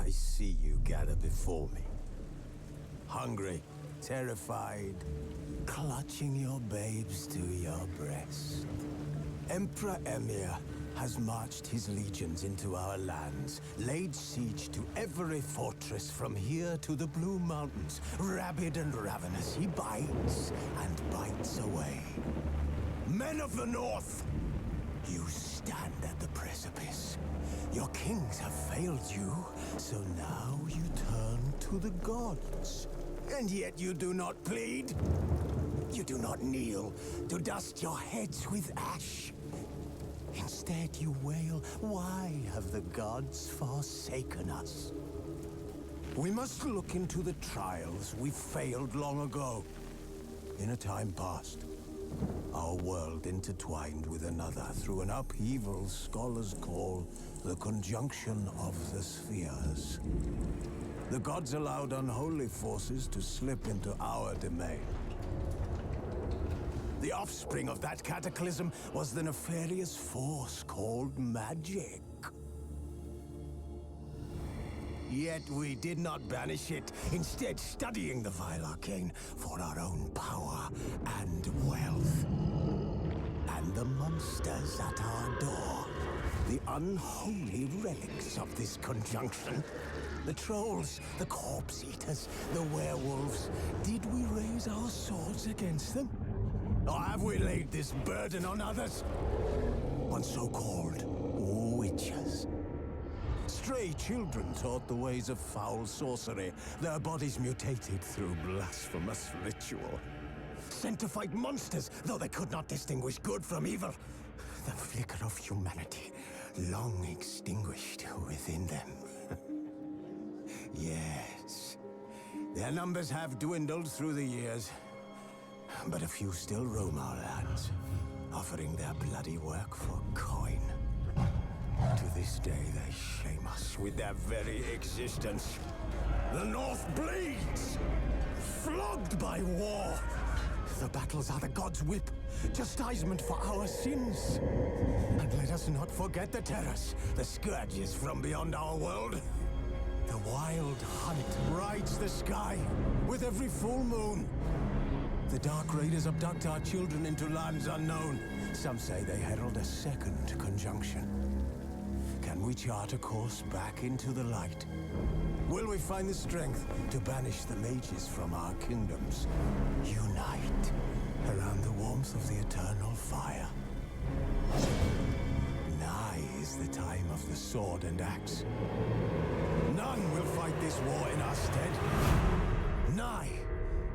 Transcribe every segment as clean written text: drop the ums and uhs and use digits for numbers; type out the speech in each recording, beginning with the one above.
I see you gather before me. Hungry, terrified, clutching your babes to your breast. Emperor Emir has marched his legions into our lands, laid siege to every fortress from here to the Blue Mountains. Rabid and ravenous, he bites and bites away. Men of the North, you stand at the precipice. Your kings have failed you, so now you turn to the gods. And yet you do not plead. You do not kneel to dust your heads with ash. Instead you wail, why have the gods forsaken us? We must look into the trials we failed long ago. In a time past, our world intertwined with another through an upheaval scholars call the conjunction of the spheres. The gods allowed unholy forces to slip into our domain. The offspring of that cataclysm was the nefarious force called magic. Yet we did not banish it, instead studying the vile arcane for our own power and wealth. And the monsters at our door, the unholy relics of this conjunction. The trolls, the corpse eaters, the werewolves. Did we raise our swords against them? Or have we laid this burden on others? On so-called witches. Stray children taught the ways of foul sorcery, their bodies mutated through blasphemous ritual. Sent to fight monsters, though they could not distinguish good from evil. The flicker of humanity, long extinguished within them. Yes, their numbers have dwindled through the years, but a few still roam our lands, offering their bloody work for coin. To this day, they shame us with their very existence. The North bleeds, flogged by war. The battles are the gods' whip, chastisement for our sins. And let us not forget the terrors, the scourges from beyond our world. The wild hunt rides the sky with every full moon. The Dark Raiders abduct our children into lands unknown. Some say they herald a second conjunction. Can we chart a course back into the light? Will we find the strength to banish the mages from our kingdoms? Unite around the warmth of the eternal fire. Nigh is the time of the sword and axe. None will fight this war in our stead. Nigh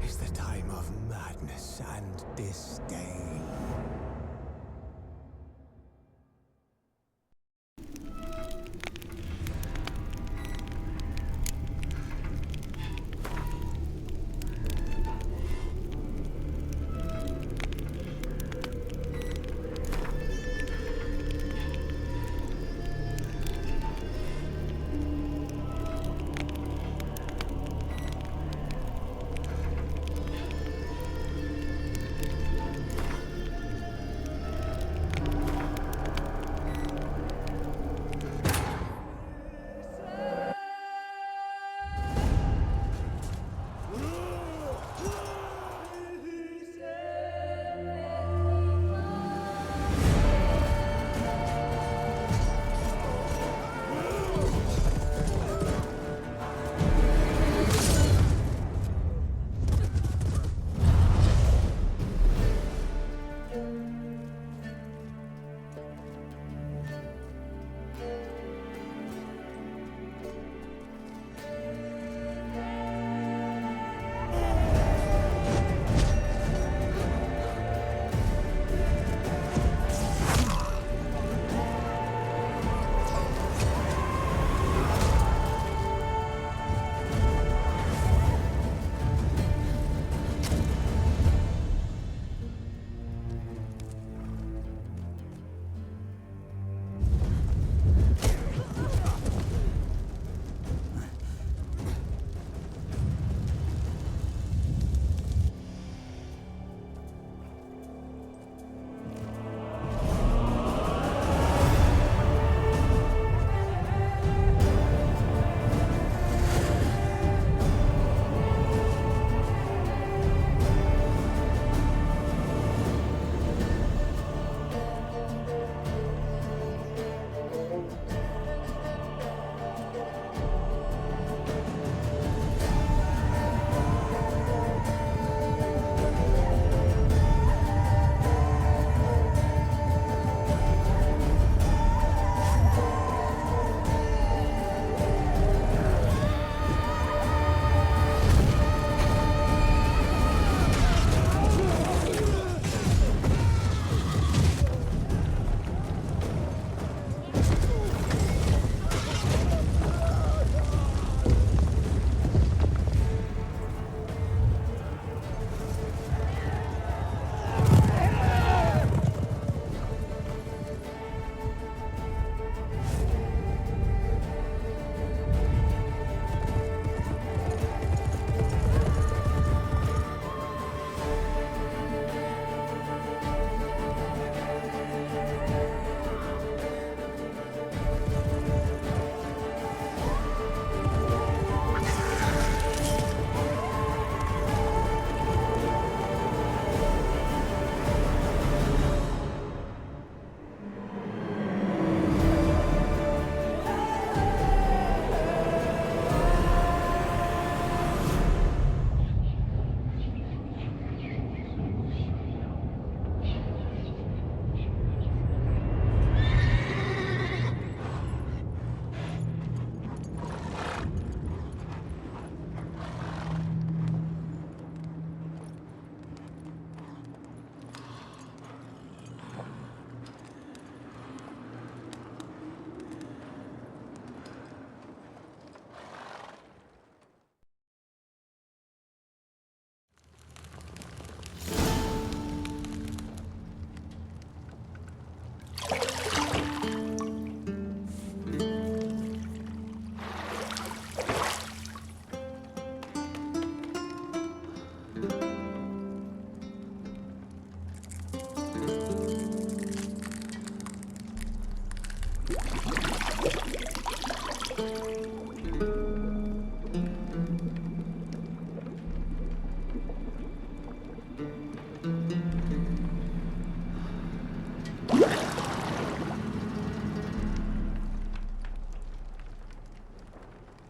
is the time of madness and disdain.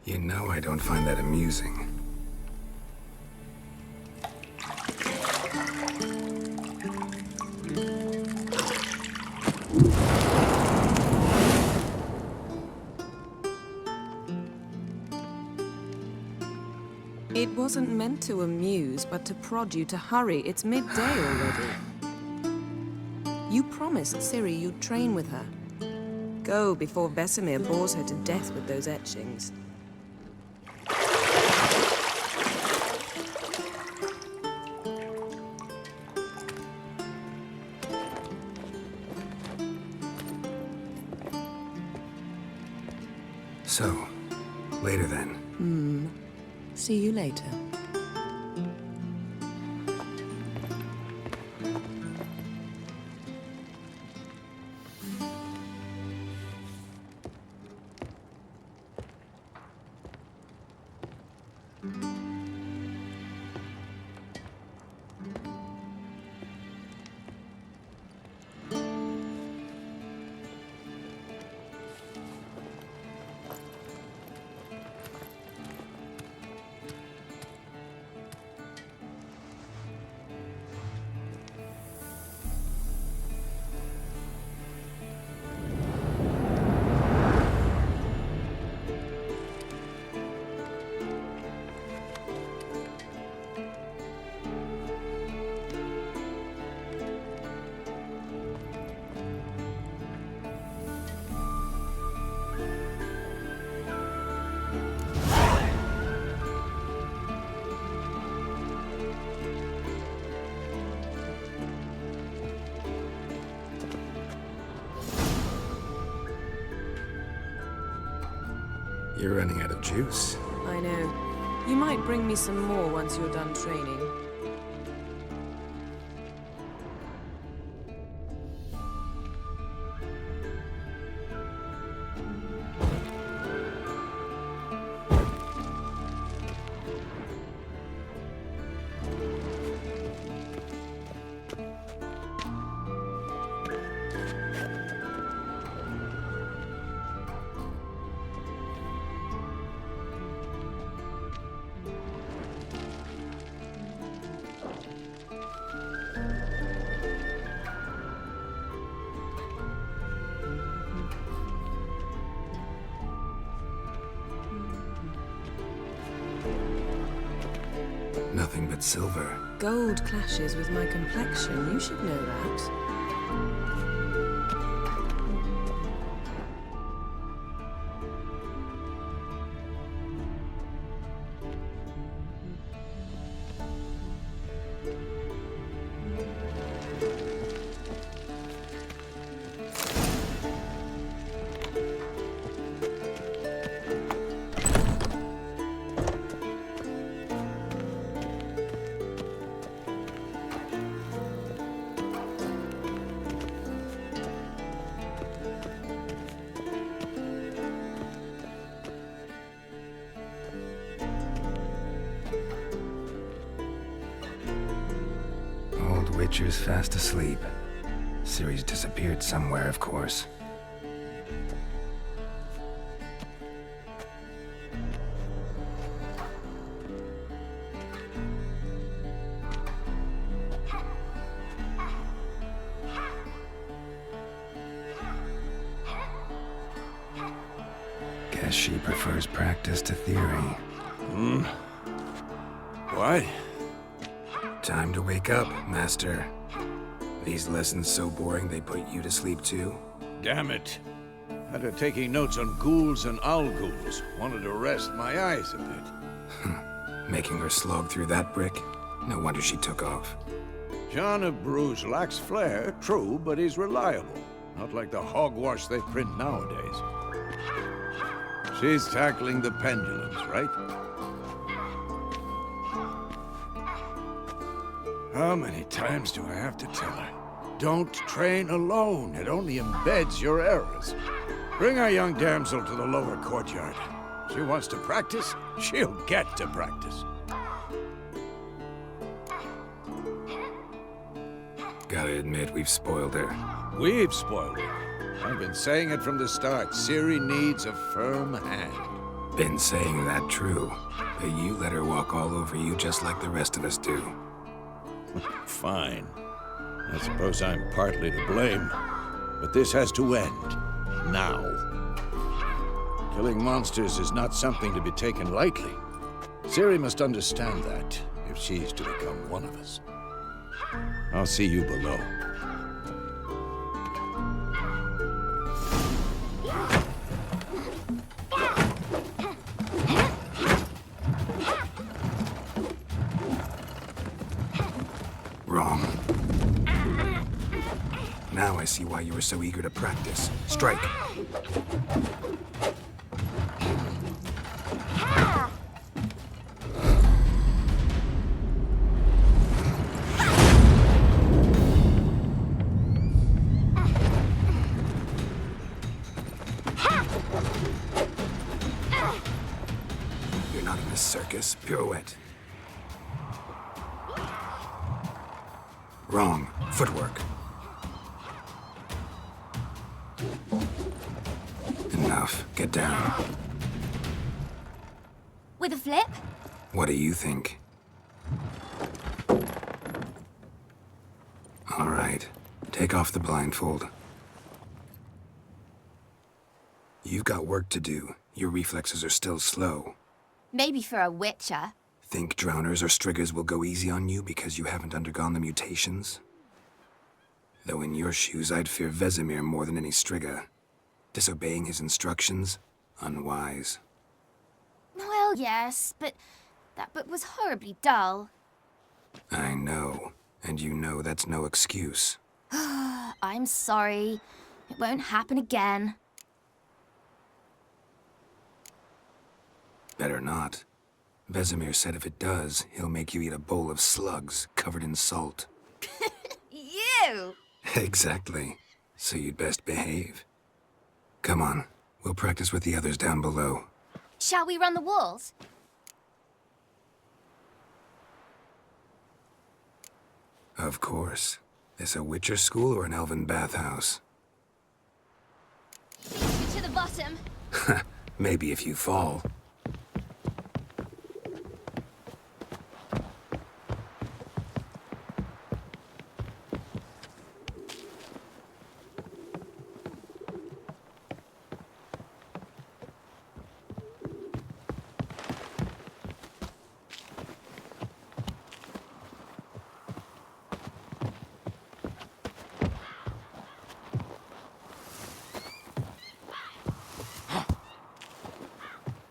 You know I don't find that amusing. It wasn't meant to amuse, but to prod you to hurry. It's midday already. You promised Ciri you'd train with her. Go before Vesemir bores her to death with those etchings. So, later then. See you later. You're running out of juice. I know. You might bring me some more once you're done training. Nothing but silver. Gold clashes with my complexion. You should know that. Old Witcher's fast asleep. Ciri's disappeared somewhere, of course. Guess she prefers practice to theory. What? Time to wake up, Master. These lessons so boring they put you to sleep too? Damn it. After taking notes on ghouls and owl ghouls, wanted to rest my eyes a bit. Making her slog through that brick? No wonder she took off. John of Bruges lacks flair, true, but he's reliable. Not like the hogwash they print nowadays. She's tackling the pendulums, right? How many times do I have to tell her? Don't train alone. It only embeds your errors. Bring our young damsel to the lower courtyard. She wants to practice, she'll get to practice. Gotta admit, we've spoiled her. We've spoiled her. I've been saying it from the start. Ciri needs a firm hand. Been saying that true, but you let her walk all over you just like the rest of us do. Fine. I suppose I'm partly to blame, but this has to end. Now. Killing monsters is not something to be taken lightly. Ciri must understand that, if she's to become one of us. I'll see you below. Wrong. Now I see why you were so eager to practice. Strike. You're not in a circus. Pirouette. Wrong. Footwork. Enough. Get down. With a flip? What do you think? All right. Take off the blindfold. You've got work to do. Your reflexes are still slow. Maybe for a witcher. Think drowners or striggers will go easy on you because you haven't undergone the mutations? Though in your shoes, I'd fear Vesemir more than any strigger. Disobeying his instructions? Unwise. Well, yes, but that book was horribly dull. I know. And you know that's no excuse. I'm sorry. It won't happen again. Better not. Vesemir said if it does, he'll make you eat a bowl of slugs covered in salt. You! Exactly. So you'd best behave. Come on. We'll practice with the others down below. Shall we run the walls? Of course. This a Witcher school or an elven bathhouse? To the bottom. Maybe if you fall.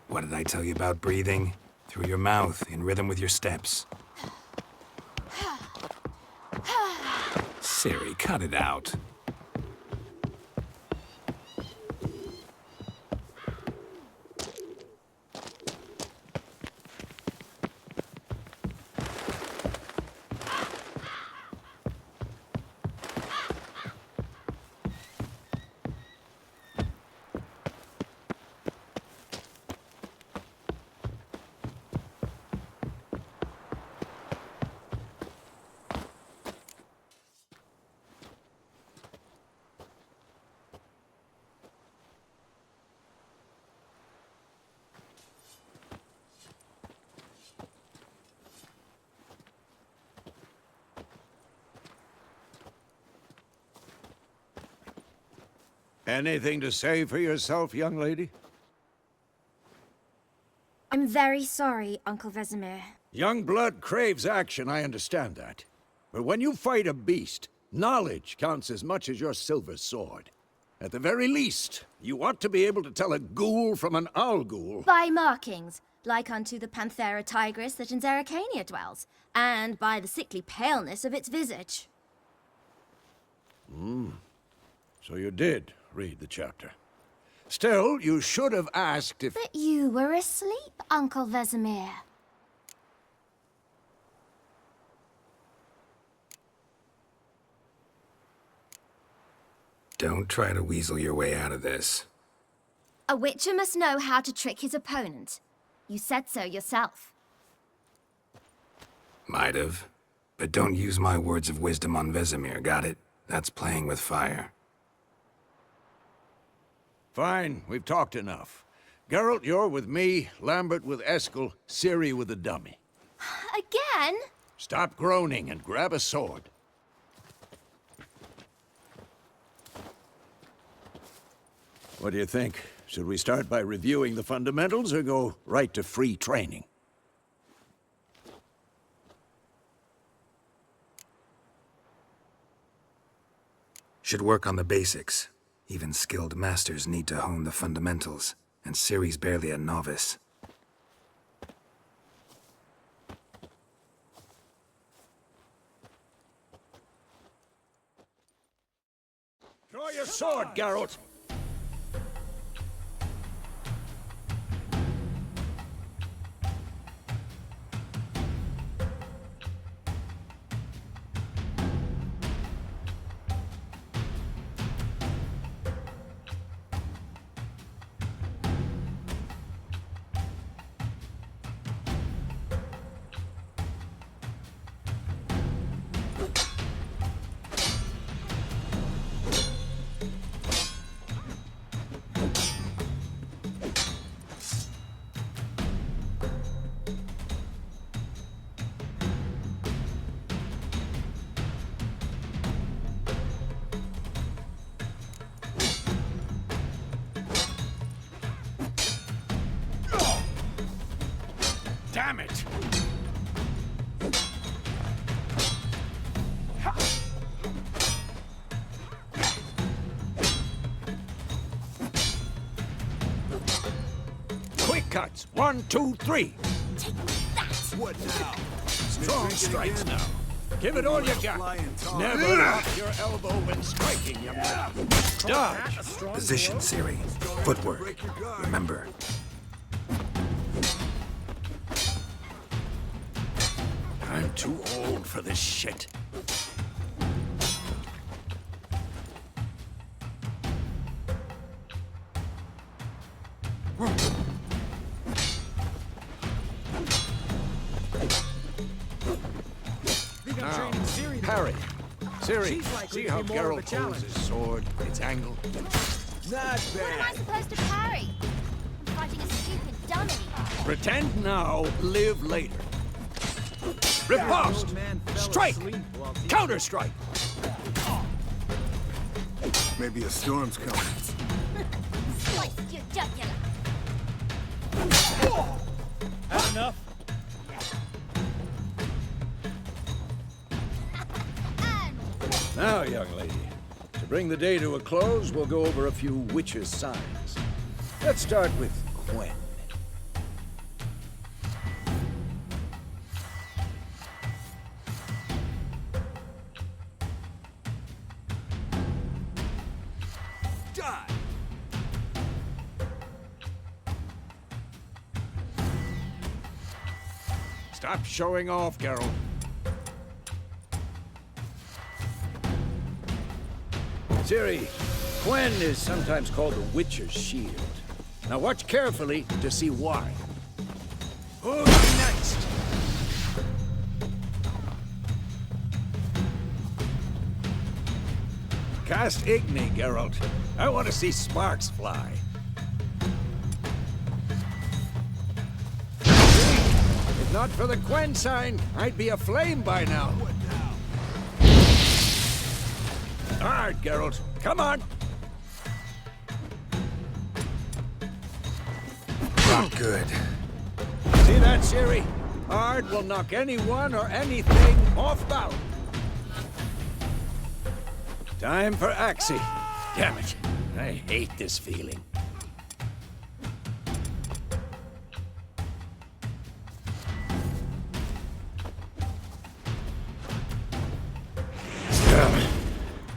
What did I tell you about breathing? Through your mouth, in rhythm with your steps. Ciri, cut it out. Anything to say for yourself, young lady? I'm very sorry, Uncle Vesemir. Young blood craves action, I understand that. But when you fight a beast, knowledge counts as much as your silver sword. At the very least, you ought to be able to tell a ghoul from an owl ghoul. By markings, like unto the Panthera tigris that in Zerrikania dwells, and by the sickly paleness of its visage. So you did read the chapter. Still, you should have asked if... But you were asleep, Uncle Vesemir. Don't try to weasel your way out of this. A witcher must know how to trick his opponent. You said so yourself. Might have. But don't use my words of wisdom on Vesemir, got it? That's playing with fire. Fine, we've talked enough. Geralt, you're with me, Lambert with Eskel, Ciri with the dummy. Again? Stop groaning and grab a sword. What do you think? Should we start by reviewing the fundamentals or go right to free training? Should work on the basics. Even skilled masters need to hone the fundamentals, and Ciri's barely a novice. Draw your sword, Geralt! Damn it! Quick cuts! 1, 2, 3! Take that! What now? Strong strikes now. Give it all you got. Never off your elbow when striking, young man. Dodge! Position, Ciri. Footwork. Remember. I'm too old for this shit. Now, parry. Ciri, see how Geralt holds his sword, its angle? Not What am I bad. supposed to parry? I'm fighting a stupid dummy. Pretend now, live later. Riposte! Strike! Counter-strike! Maybe a storm's coming. Slice your jugular. Enough. And Now, young lady, to bring the day to a close, we'll go over a few witches' signs. Let's start with Quen. Die! Stop showing off, Geralt. Ciri, Quen is sometimes called the Witcher's Shield. Now watch carefully to see why. Who's next? Cast Igni, Geralt. I want to see sparks fly. If not for the Quen sign, I'd be aflame by now. What now? Hard, Geralt. Come on. Not good. See that, Ciri? Hard will knock anyone or anything off balance. Time for Axii. Damn it. I hate this feeling.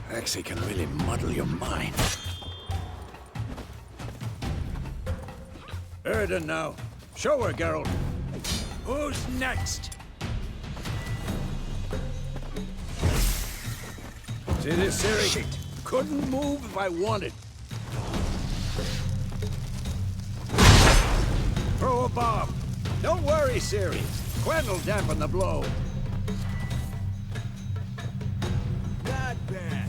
Axii can really muddle your mind. Erden now. Show her, Geralt. Who's next? See this, Ciri? Shit. Couldn't move if I wanted. Throw a bomb. Don't worry, Ciri. Quen will dampen the blow. Not bad.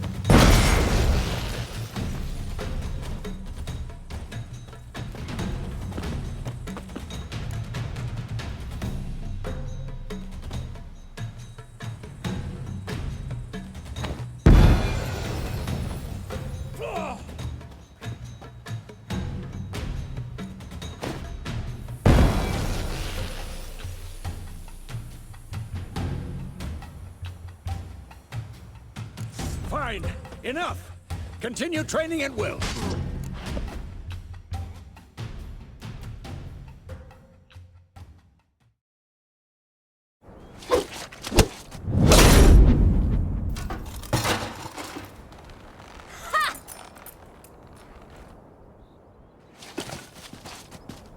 enough! Continue training at will.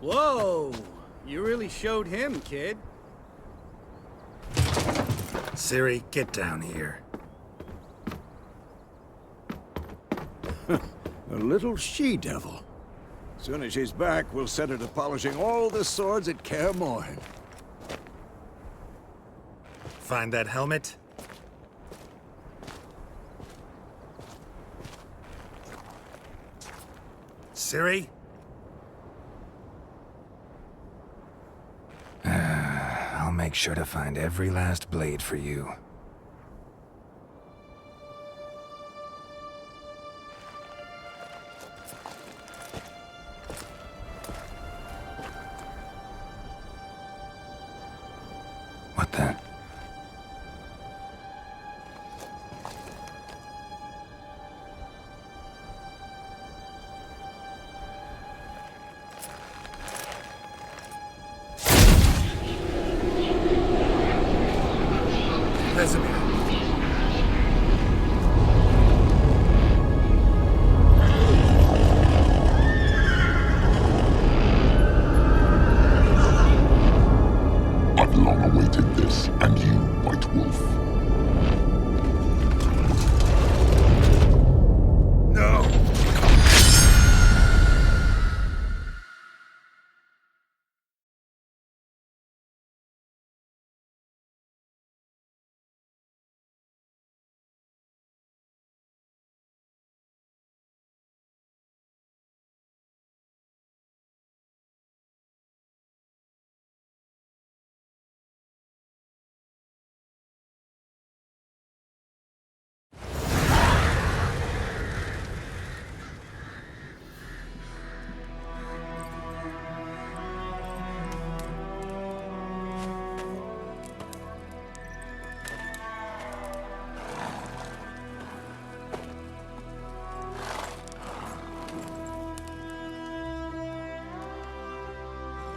Whoa! You really showed him, kid. Ciri, get down here. A little she-devil. Soon as she's back, we'll set her to polishing all the swords at Kaer Morhen. Find that helmet? Ciri? I'll make sure to find every last blade for you. What the? Vesemir. I've long awaited this, and you, White Wolf. No!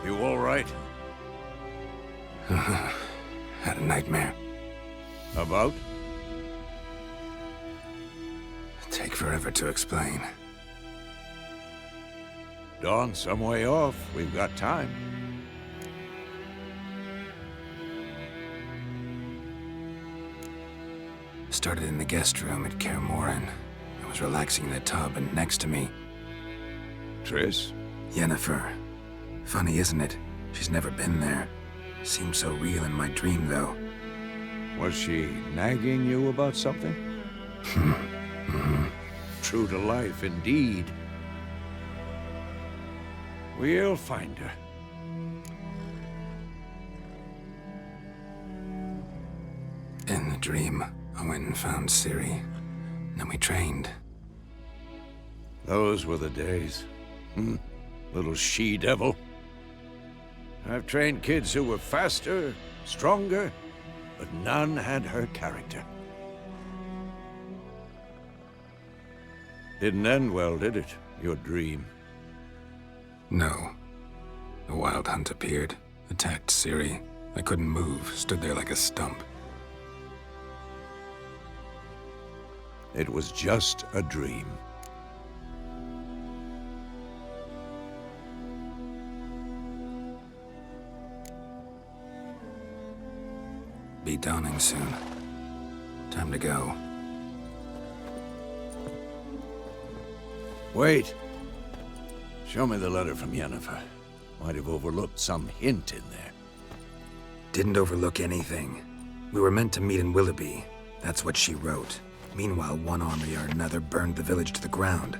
You all right? Had a nightmare. About? Take forever to explain. Dawn's some way off. We've got time. Started in the guest room at Kaer Morhen. I was relaxing in the tub, and next to me, Triss? Yennefer. Funny, isn't it? She's never been there. Seemed so real in my dream, though. Was she nagging you about something? True to life, indeed. We'll find her. In the dream, I went and found Ciri. Then we trained. Those were the days. Little she-devil. I've trained kids who were faster, stronger, but none had her character. Didn't end well, did it? Your dream? No. A wild hunt appeared, attacked Ciri. I couldn't move, stood there like a stump. It was just a dream. Be dawning soon. Time to go. Wait. Show me the letter from Yennefer. Might have overlooked some hint in there. Didn't overlook anything. We were meant to meet in Willoughby. That's what she wrote. Meanwhile, one army or another burned the village to the ground.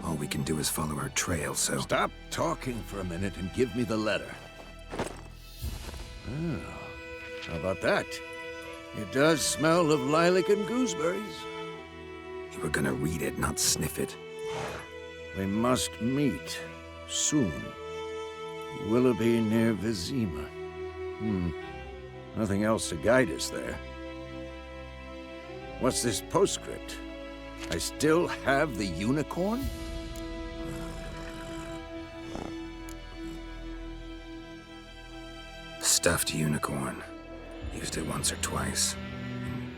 All we can do is follow her trail, so... Stop talking for a minute and give me the letter. Oh, how about that? It does smell of lilac and gooseberries. You were gonna read it, not sniff it. We must meet. Soon. Willoughby near Vizima. Nothing else to guide us there. What's this postscript? I still have the unicorn? Stuffed unicorn. Used it once or twice.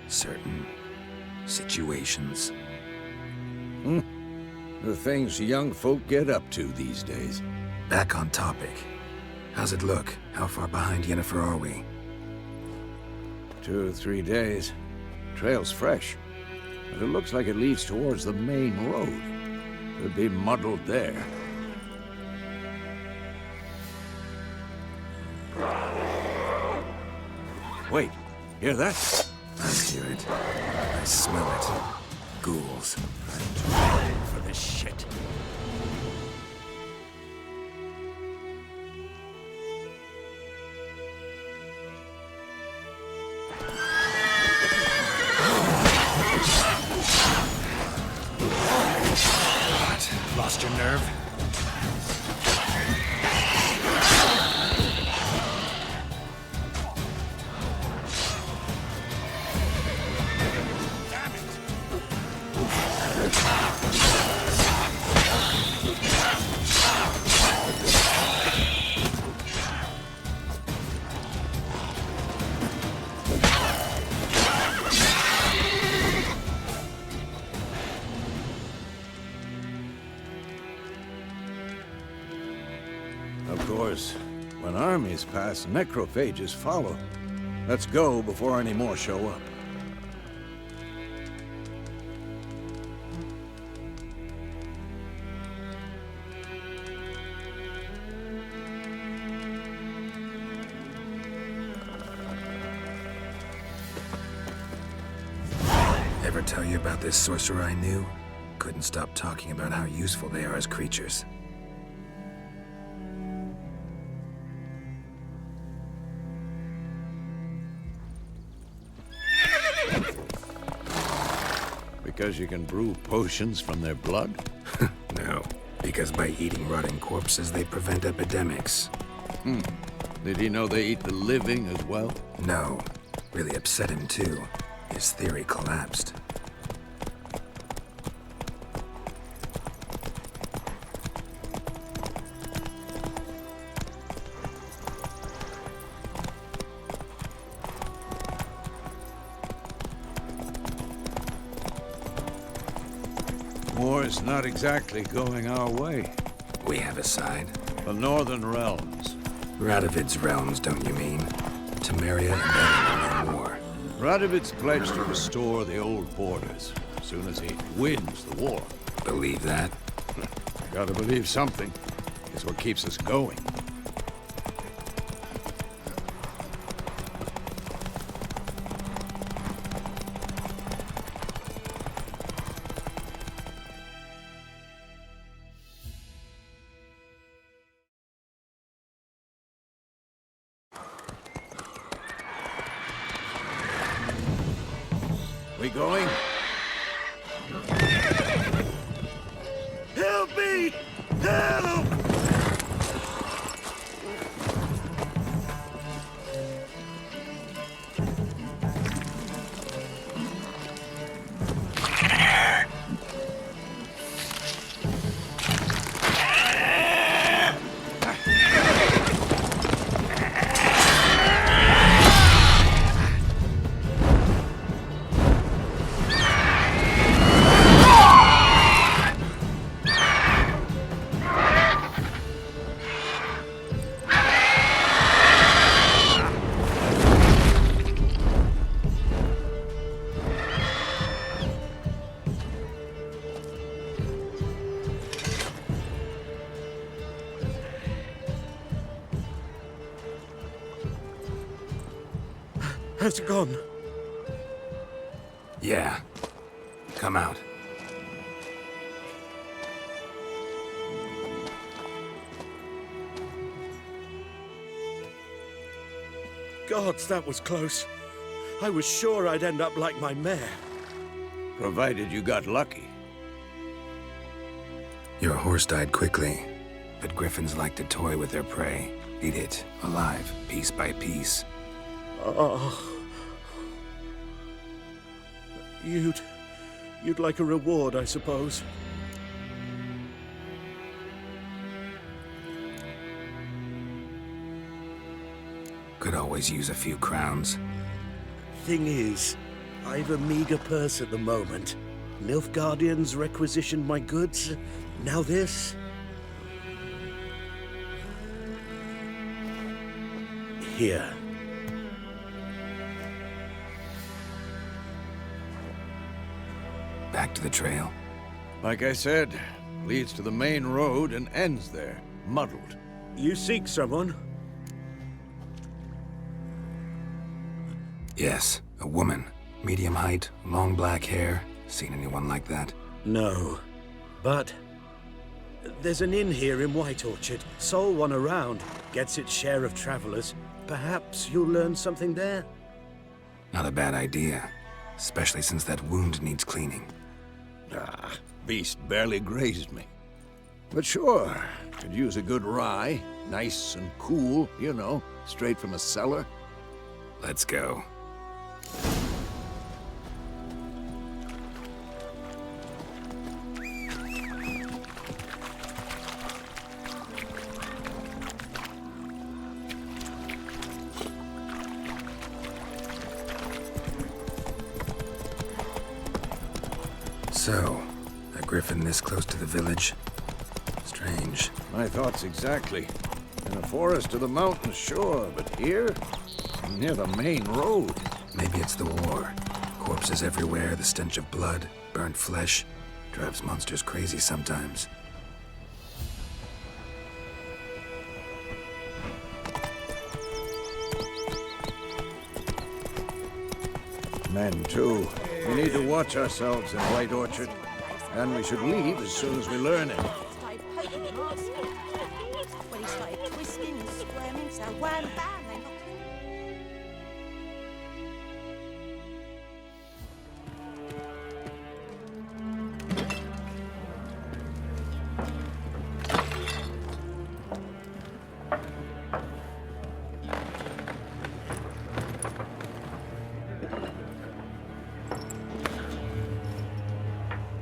In certain situations. The things young folk get up to these days. Back on topic. How's it look? How far behind Yennefer are we? 2 or 3 days. Trail's fresh. But it looks like it leads towards the main road. Could be muddled there. Wait, hear that? I hear it. I smell it. Ghouls. For this shit. What? Lost your nerve? Of course, when armies pass, necrophages follow. Let's go before any more show up. Ever tell you about this sorcerer I knew? Couldn't stop talking about how useful they are as creatures. Because you can brew potions from their blood? No, because by eating rotting corpses, they prevent epidemics. Did he know they eat the living as well? No, really upset him too. His theory collapsed. War's not exactly going our way. We have a side. The Northern Realms. Radovid's realms, don't you mean? Temeria and Erin no more. Radovid's pledged to restore the old borders as soon as he wins the war. Believe that? Gotta believe something. It's what keeps us going. We going? Help me! Help! Has it gone? Yeah. Come out. Gods, that was close. I was sure I'd end up like my mare. Provided you got lucky. Your horse died quickly, but griffins like to toy with their prey. Eat it, alive, piece by piece. Oh. You'd like a reward, I suppose. Could always use a few crowns. Thing is, I've a meager purse at the moment. Nilfgaardians requisitioned my goods. Now this. Here. Back to the trail. Like I said, leads to the main road and ends there, muddled. You seek someone? Yes, a woman. Medium height, long black hair. Seen anyone like that? No. But there's an inn here in White Orchard. Sole one around. Gets its share of travelers. Perhaps you'll learn something there? Not a bad idea. Especially since that wound needs cleaning. Ah, beast barely grazed me. But sure, could use a good rye. Nice and cool, you know, straight from a cellar. Let's go. So, a griffin this close to the village? Strange. My thoughts exactly. In a forest or the mountains, sure, but here? Near the main road. Maybe it's the war. Corpses everywhere, the stench of blood, burnt flesh. Drives monsters crazy sometimes. Men, too. We need to watch ourselves in White Orchard. And we should leave as soon as we learn it. When he started twisting and squirming, so wham bam, they knocked him.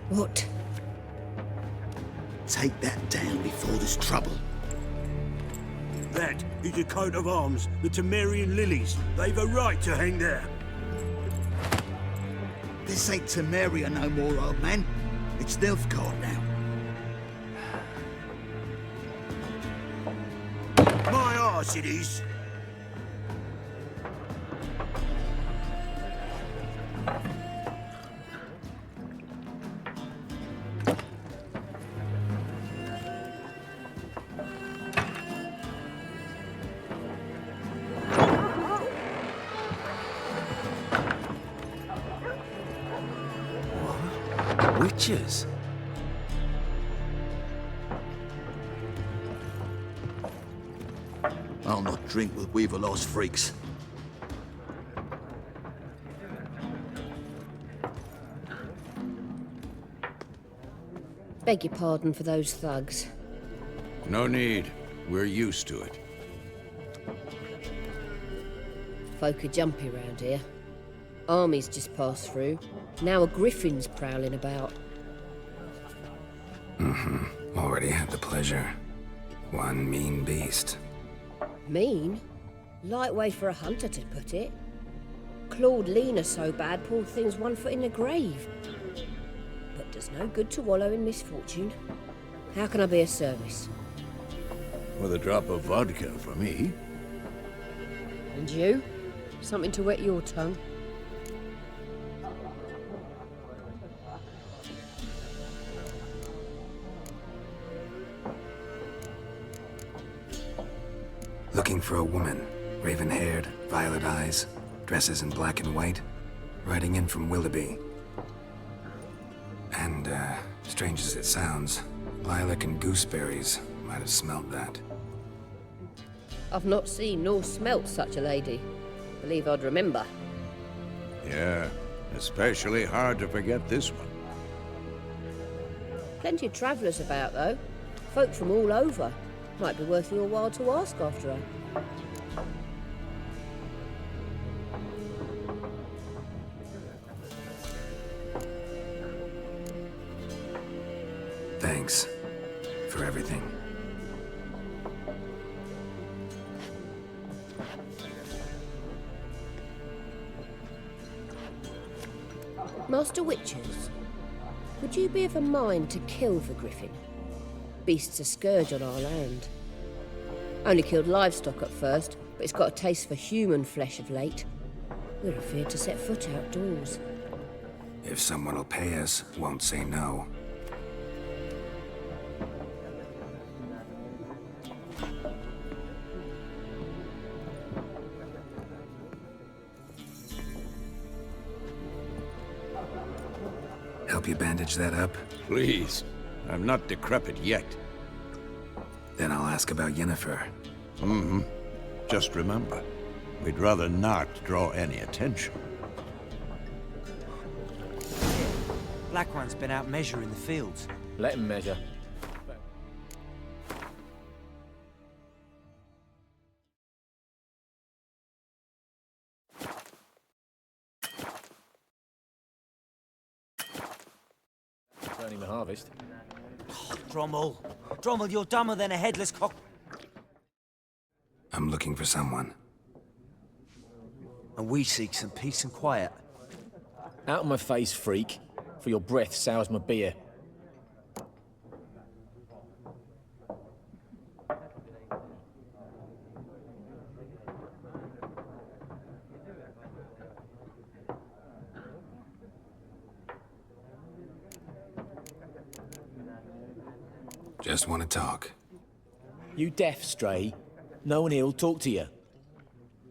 What? Take that down before there's trouble. That is a coat of arms, the Temerian lilies. They've a right to hang there. This ain't Temeria no more, old man. It's Nilfgaard now. My arse it is. Witches? I'll not drink with Weaverlaw's freaks. Beg your pardon for those thugs. No need. We're used to it. Folk are jumpy round here. Armies just passed through. Now a griffin's prowling about. Already had the pleasure. One mean beast. Mean? Light way for a hunter to put it. Clawed Lena so bad, poor thing's 1 foot in the grave. But does no good to wallow in misfortune. How can I be of service? With a drop of vodka for me. And you? Something to wet your tongue? Looking for a woman. Raven-haired, violet eyes, dresses in black and white. Riding in from Willoughby. And, strange as it sounds, lilac and gooseberries might have smelled that. I've not seen nor smelt such a lady. Believe I'd remember. Yeah, especially hard to forget this one. Plenty of travellers about, though. Folk from all over. Might be worth your while to ask after her. for everything. Master Witchers, would you be of a mind to kill the griffin? Beast's a scourge on our land. Only killed livestock at first, but it's got a taste for human flesh of late. We're afraid to set foot outdoors. If someone will pay us, won't say no. Help you bandage that up? Please. I'm not decrepit yet. Then I'll ask about Yennefer. Mm-hmm. Just remember, we'd rather not draw any attention. Black One's been out measuring the fields. Let him measure. Turning the harvest. Oh, Drommel, you're dumber than a headless cock. I'm looking for someone. And we seek some peace and quiet. Out of my face, freak, for your breath sours my beer. Just want to talk. You deaf, Stray? No one here will talk to you.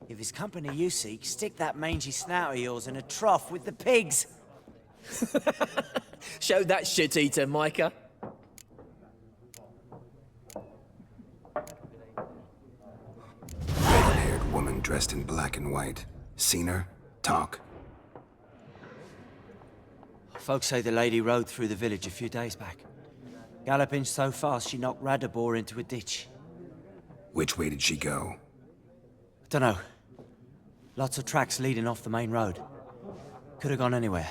If it's company you seek, stick that mangy snout of yours in a trough with the pigs. Show that shit-eater, Micah. Red-haired woman dressed in black and white. Seen her? Talk. Folks say the lady rode through the village a few days back. Galloping so fast she knocked Radabor into a ditch. Which way did she go? Dunno. Lots of tracks leading off the main road. Could have gone anywhere.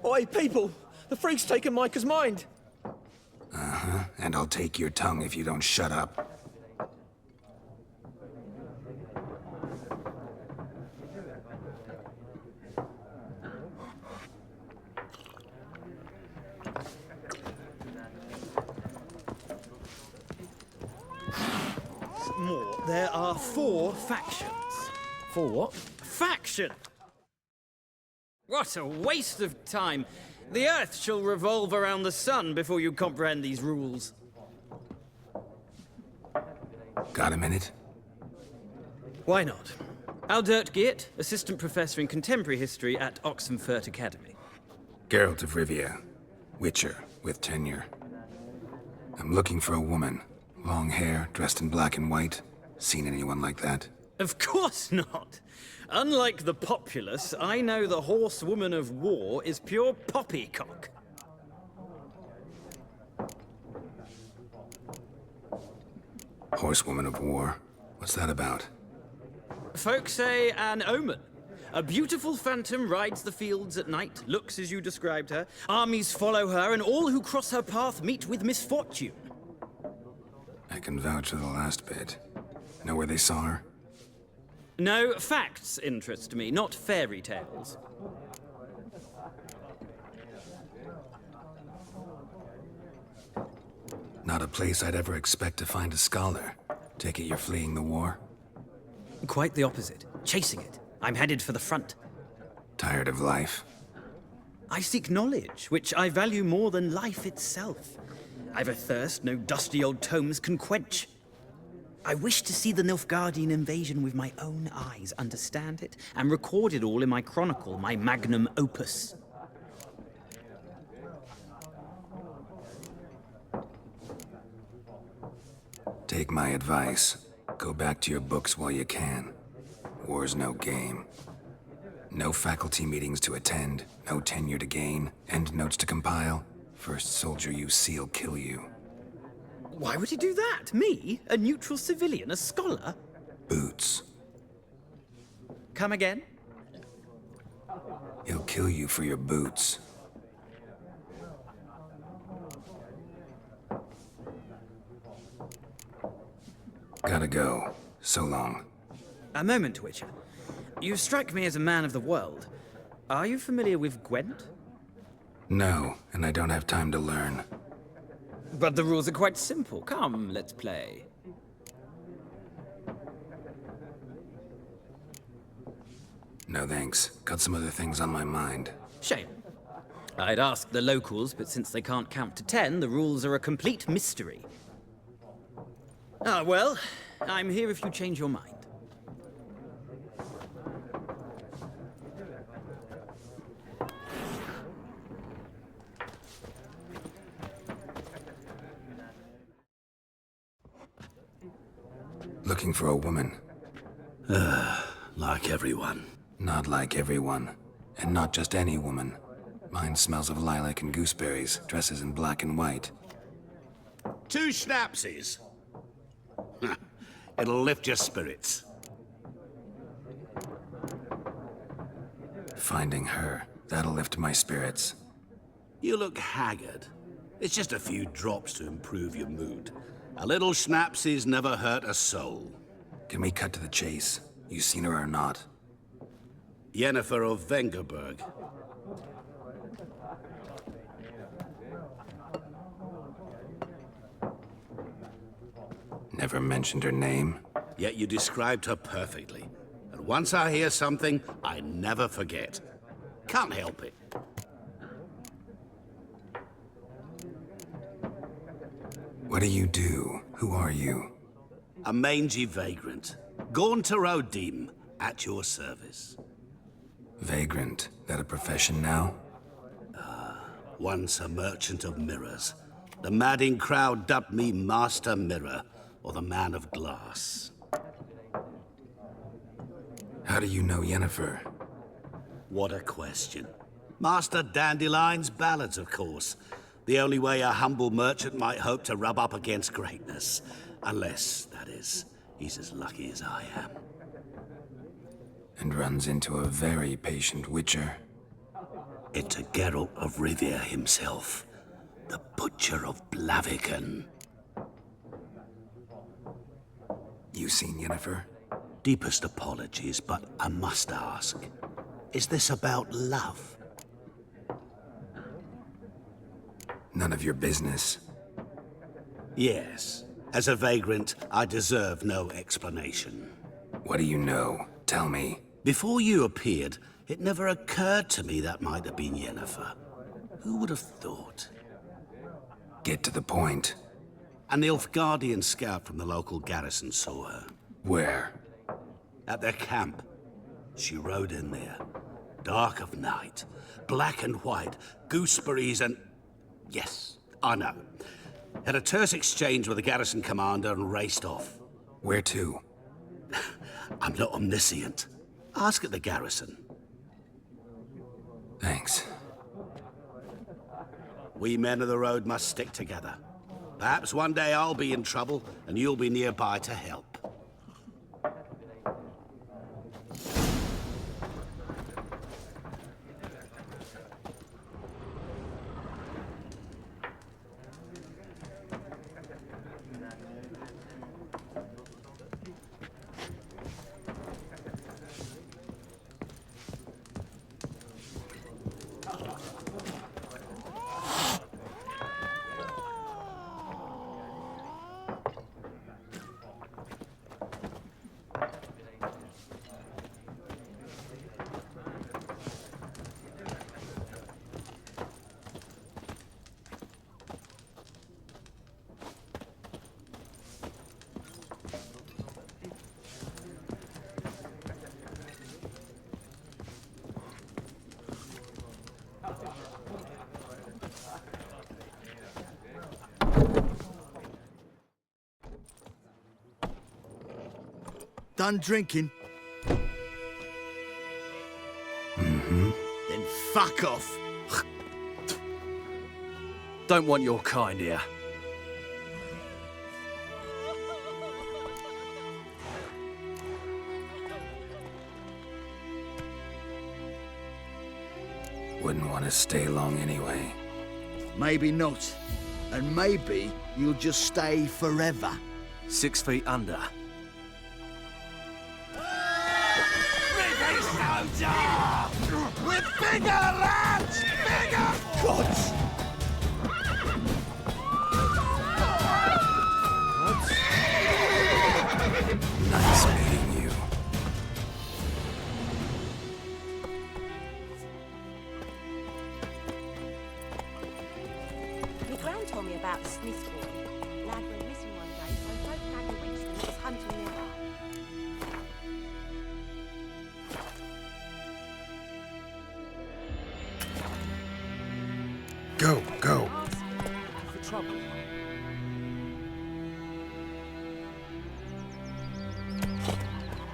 Oi, people! The freak's taken Micah's mind! Uh-huh, and I'll take your tongue if you don't shut up. More. There are 4 factions. 4 what? Faction! What a waste of time. The Earth shall revolve around the sun before you comprehend these rules. Got a minute? Why not? Aldert Geert, Assistant Professor in Contemporary History at Oxenfurt Academy. Geralt of Rivia. Witcher, with tenure. I'm looking for a woman. Long hair, dressed in black and white. Seen anyone like that? Of course not. Unlike the populace, I know the horsewoman of war is pure poppycock. Horsewoman of war? What's that about? Folk say an omen. A beautiful phantom rides the fields at night, looks as you described her. Armies follow her, and all who cross her path meet with misfortune. I can vouch for the last bit. Know where they saw her? No, facts interest me, not fairy tales. Not a place I'd ever expect to find a scholar. Take it you're fleeing the war? Quite the opposite. Chasing it. I'm headed for the front. Tired of life? I seek knowledge, which I value more than life itself. I've a thirst no dusty old tomes can quench. I wish to see the Nilfgaardian invasion with my own eyes, understand it, and record it all in my chronicle, my magnum opus. Take my advice. Go back to your books while you can. War's no game. No faculty meetings to attend, no tenure to gain, end notes to compile. First soldier you see'll kill you. Why would he do that? Me? A neutral civilian? A scholar? Boots. Come again? He'll kill you for your boots. Gotta go. So long. A moment, Witcher. You strike me as a man of the world. Are you familiar with Gwent? No, and I don't have time to learn. But the rules are quite simple. Come, let's play. No thanks. Got some other things on my mind. Shame. I'd ask the locals, but since they can't count to 10, the rules are a complete mystery. Ah, well, I'm here if you change your mind. Looking for a woman. Like everyone. Not like everyone. And not just any woman. Mine smells of lilac and gooseberries, dresses in black and white. 2 schnapsies. It'll lift your spirits. Finding her, that'll lift my spirits. You look haggard. It's just a few drops to improve your mood. A little schnapsies never hurt a soul. Can we cut to the chase? You seen her or not? Yennefer of Vengerberg. Never mentioned her name. Yet you described her perfectly. And once I hear something, I never forget. Can't help it. What do you do? Who are you? A mangy vagrant. Gaunter O'Dim, at your service. Vagrant. That a profession now? Once a merchant of mirrors. The madding crowd dubbed me Master Mirror, or the Man of Glass. How do you know Yennefer? What a question. Master Dandelion's ballads, of course. The only way a humble merchant might hope to rub up against greatness. Unless, that is, he's as lucky as I am. And runs into a very patient witcher. Into Geralt of Rivia himself. The Butcher of Blaviken. You seen Yennefer? Deepest apologies, but I must ask. Is this about love? None of your business. Yes. As a vagrant, I deserve no explanation. What do you know? Tell me. Before you appeared, it never occurred to me that might have been Yennefer. Who would have thought? Get to the point. A Nilfgaardian scout from the local garrison saw her. Where? At their camp. She rode in there. Dark of night. Black and white. Gooseberries and... Yes, I know. Had a terse exchange with the garrison commander and raced off. Where to? I'm not omniscient. Ask at the garrison. Thanks. We men of the road must stick together. Perhaps one day I'll be in trouble and you'll be nearby to help. Done drinking? Mm-hmm. Then fuck off. Don't want your kind here. Wouldn't want to stay long anyway. Maybe not. And maybe you'll just stay forever. 6 feet under. closer! With bigger, lads! Bigger! Gods! Nice meeting you. My gran told me about the Smith boy. Lad went missing one day, so both Dad and Winston was hunting them up. Go, go. For trouble.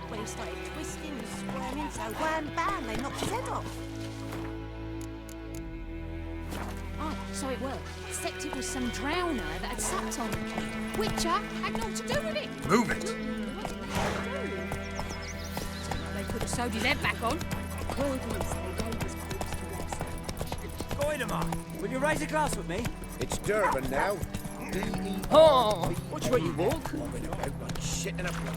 When he started twisting and squirming, so wham bam, they knocked his head off. Oh, so it worked. Except it was some drowner that had sucked on him. Witcher had naught to do with it. Move it. They could have sewed his head back on. Goidemar, will you raise a glass with me? It's Durban now. Oh, watch where you walk. Bobbing about like shit in a plug.